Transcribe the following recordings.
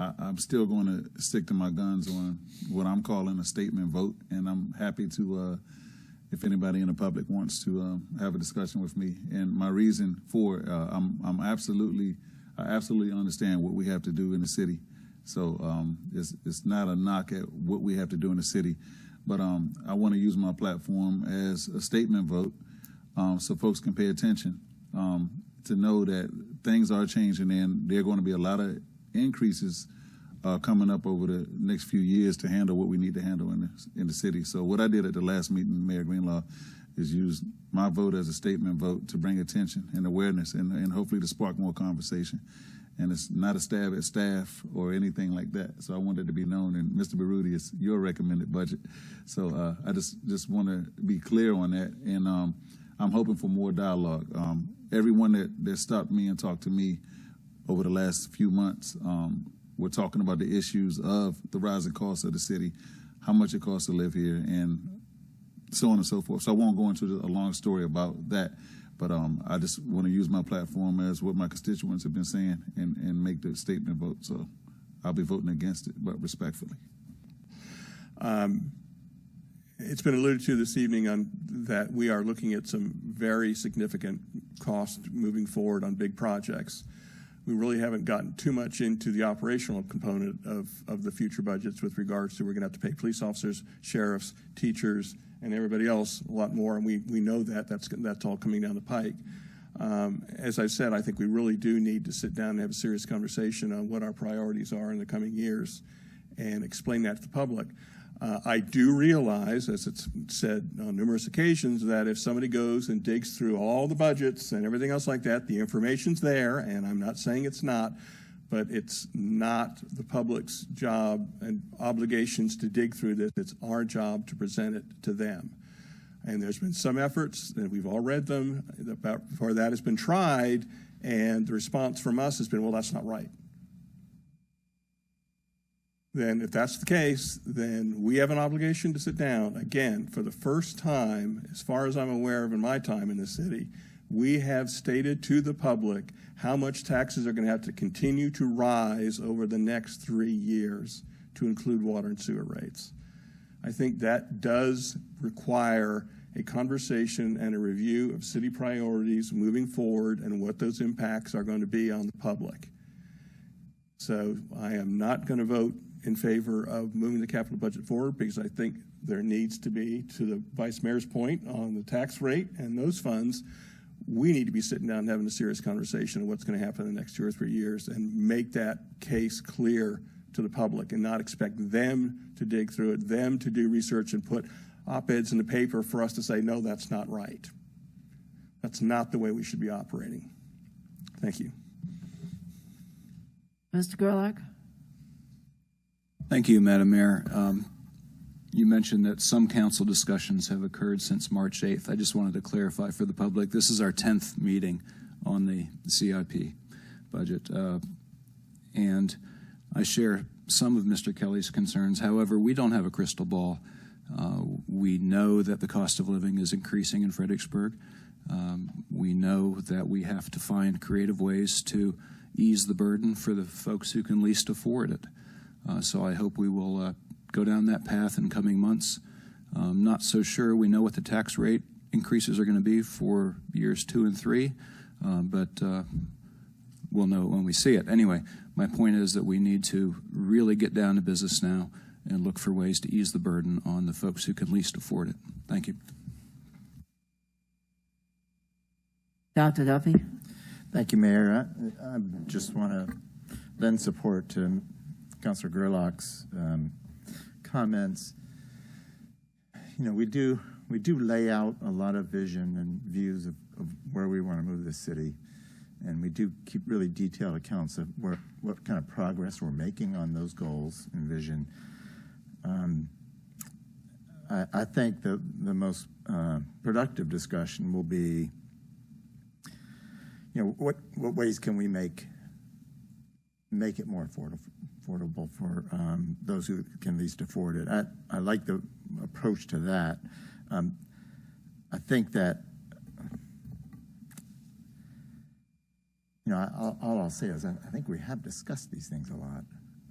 I'm still going to stick to my guns on what I'm calling a statement vote, and I'm happy to, if anybody in the public wants to have a discussion with me. And my reason for it, I absolutely understand what we have to do in the city. So it's not a knock at what we have to do in the city, but I want to use my platform as a statement vote so folks can pay attention to know that things are changing, and there are going to be a lot of increases coming up over the next few years to handle what we need to handle in the city. So what I did at the last meeting, Mayor Greenlaw, is use my vote as a statement vote to bring attention and awareness and hopefully to spark more conversation. And it's not a stab at staff or anything like that. So I wanted to be known, and Mr. Baruti, it's your recommended budget. So I just want to be clear on that, and I'm hoping for more dialogue. Everyone that stopped me and talked to me over the last few months, we're talking about the issues of the rising costs of the city, how much it costs to live here, and so on and so forth. So I won't go into a long story about that, but I just want to use my platform as what my constituents have been saying and make the statement vote. So I'll be voting against it, but respectfully. It's been alluded to this evening that we are looking at some very significant costs moving forward on big projects. We really haven't gotten too much into the operational component of the future budgets with regards to we're going to have to pay police officers, sheriffs, teachers, and everybody else a lot more, and we know that's all coming down the pike. As I said, I think we really do need to sit down and have a serious conversation on what our priorities are in the coming years and explain that to the public. I do realize, as it's said on numerous occasions, that if somebody goes and digs through all the budgets and everything else like that, the information's there, and I'm not saying it's not, but it's not the public's job and obligations to dig through this. It's our job to present it to them. And there's been some efforts, and we've all read them, before that has been tried, and the response from us has been, well, that's not right. Then if that's the case, then we have an obligation to sit down. Again, for the first time, as far as I'm aware of in my time in the city, we have stated to the public how much taxes are going to have to continue to rise over the next 3 years to include water and sewer rates. I think that does require a conversation and a review of city priorities moving forward and what those impacts are going to be on the public. So I am not going to vote in favor of moving the capital budget forward because I think there needs to be, to the Vice Mayor's point on the tax rate and those funds, we need to be sitting down and having a serious conversation of what's going to happen in the next 2 or 3 years and make that case clear to the public and not expect them to dig through it, them to do research and put op-eds in the paper for us to say, no, that's not right. That's not the way we should be operating. Thank you. Mr. Gerlach? Thank you, Madam Mayor. You mentioned that some council discussions have occurred since March 8th. I just wanted to clarify for the public, this is our 10th meeting on the CIP budget. And I share some of Mr. Kelly's concerns. However, we don't have a crystal ball. We know that the cost of living is increasing in Fredericksburg. We know that we have to find creative ways to ease the burden for the folks who can least afford it. So I hope we will go down that path in coming months. Not so sure we know what the tax rate increases are going to be for years 2 and 3, but we'll know it when we see it. Anyway, my point is that we need to really get down to business now and look for ways to ease the burden on the folks who can least afford it. Thank you. Dr. Duffy? Thank you, Mayor. I just want to lend support to Councilor Gerlach's comments. You know, we do lay out a lot of vision and views of where we want to move the city, and we do keep really detailed accounts of what kind of progress we're making on those goals and vision. I think the most productive discussion will be, you know, what ways can we make it more affordable for those who can least afford it. I like the approach to that. I think that, you know, all I'll say is I think we have discussed these things a lot.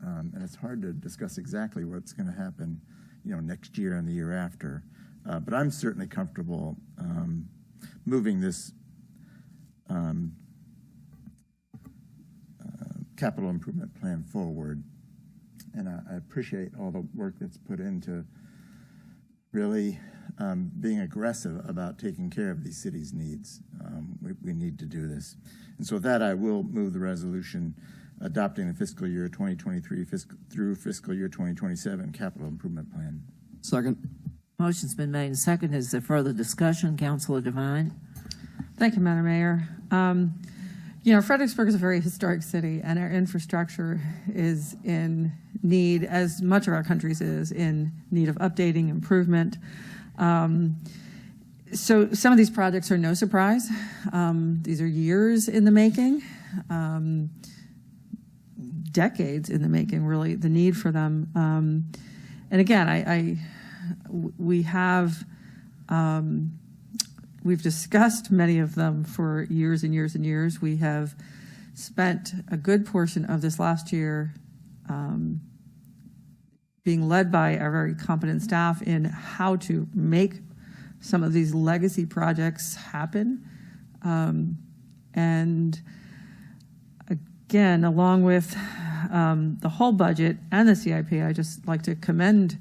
and it's hard to discuss exactly what's going to happen, next year and the year after. But I'm certainly comfortable moving this capital improvement plan forward. And I appreciate all the work that's put into really being aggressive about taking care of these cities' needs. We need to do this. And so with that, I will move the resolution adopting the fiscal year 2023 through fiscal year 2027 capital improvement plan. Second. Motion's been made and seconded. Is there further discussion? Councilor Devine? Thank you, Madam Mayor. Fredericksburg is a very historic city, and our infrastructure is in need, as much of our country's is, in need of updating, improvement. So some of these projects are no surprise. These are years in the making, decades in the making, really, the need for them. And again, we've discussed many of them for years and years and years. We have spent a good portion of this last year being led by our very competent staff in how to make some of these legacy projects happen. And again, along with the whole budget and the CIP, I just like to commend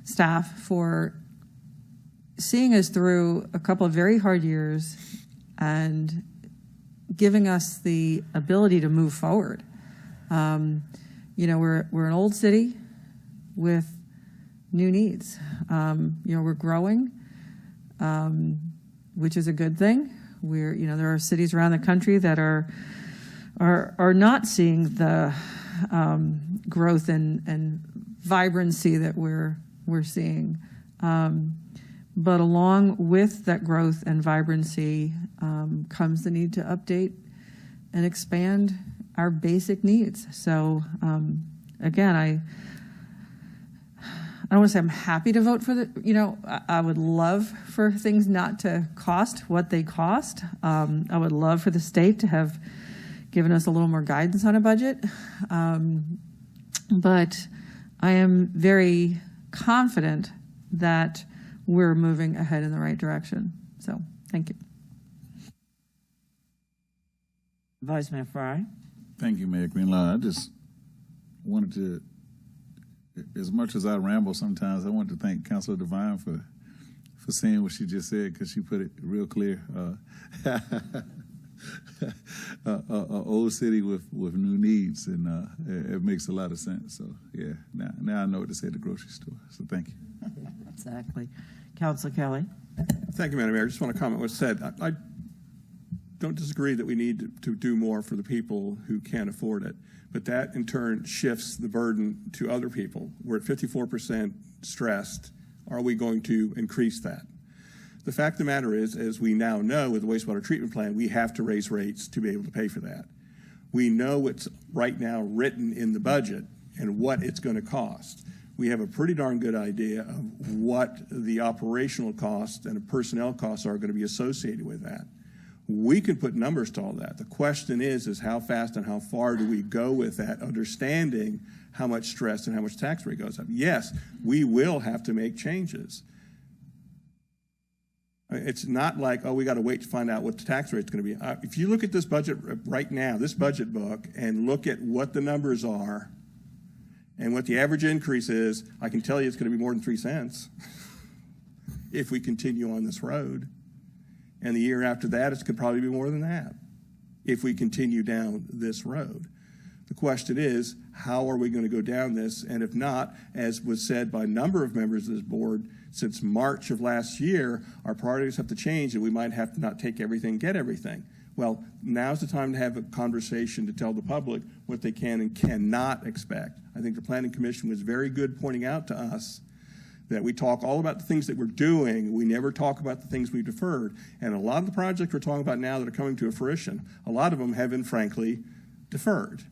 staff for seeing us through a couple of very hard years and giving us the ability to move forward. We're an old city with new needs. We're growing, which is a good thing. There are cities around the country that are not seeing the growth and vibrancy that we're seeing. But along with that growth and vibrancy comes the need to update and expand our basic needs. So again, I don't want to say I'm happy to vote for I would love for things not to cost what they cost. I would love for the state to have given us a little more guidance on a budget. But I am very confident that we're moving ahead in the right direction. So, thank you. Vice Mayor Frye? Thank you, Mayor Greenlaw. I just wanted to, as much as I ramble sometimes, I want to thank Councilor Devine for saying what she just said, because she put it real clear. A old city with new needs, and it makes a lot of sense. So yeah, now I know what to say at the grocery store. So thank you. Exactly. Councilor Kelly? Thank you, Madam Mayor. I just want to comment what was said. I don't disagree that we need to do more for the people who can't afford it, but that in turn shifts the burden to other people. We're at 54% stressed. Are we going to increase that? The fact of the matter is, as we now know with the wastewater treatment plant, we have to raise rates to be able to pay for that. We know what's right now written in the budget and what it's going to cost. We have a pretty darn good idea of what the operational costs and personnel costs are going to be associated with that. We can put numbers to all that. The question is how fast and how far do we go with that, understanding how much stress and how much tax rate goes up. Yes, we will have to make changes. It's not like, we got to wait to find out what the tax rate is going to be. If you look at this budget right now, this budget book, and look at what the numbers are and what the average increase is, I can tell you it's going to be more than 3 cents if we continue on this road. And the year after that, it could probably be more than that if we continue down this road. The question is, how are we going to go down this? And if not, as was said by a number of members of this board, since March of last year, our priorities have to change, and we might have to not take everything, get everything. Well, now's the time to have a conversation to tell the public what they can and cannot expect. I think the Planning Commission was very good pointing out to us that we talk all about the things that we're doing. We never talk about the things we deferred. And a lot of the projects we're talking about now that are coming to fruition, a lot of them have been, frankly, deferred.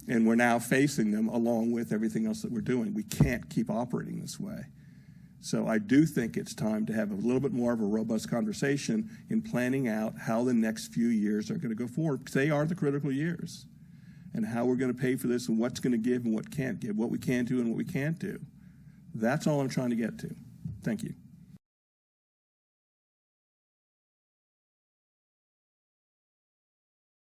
And we're now facing them along with everything else that we're doing. We can't keep operating this way. So I do think it's time to have a little bit more of a robust conversation in planning out how the next few years are going to go forward, because they are the critical years. and how we're going to pay for this and what's going to give and what can't give, what we can do and what we can't do. That's all I'm trying to get to. Thank you.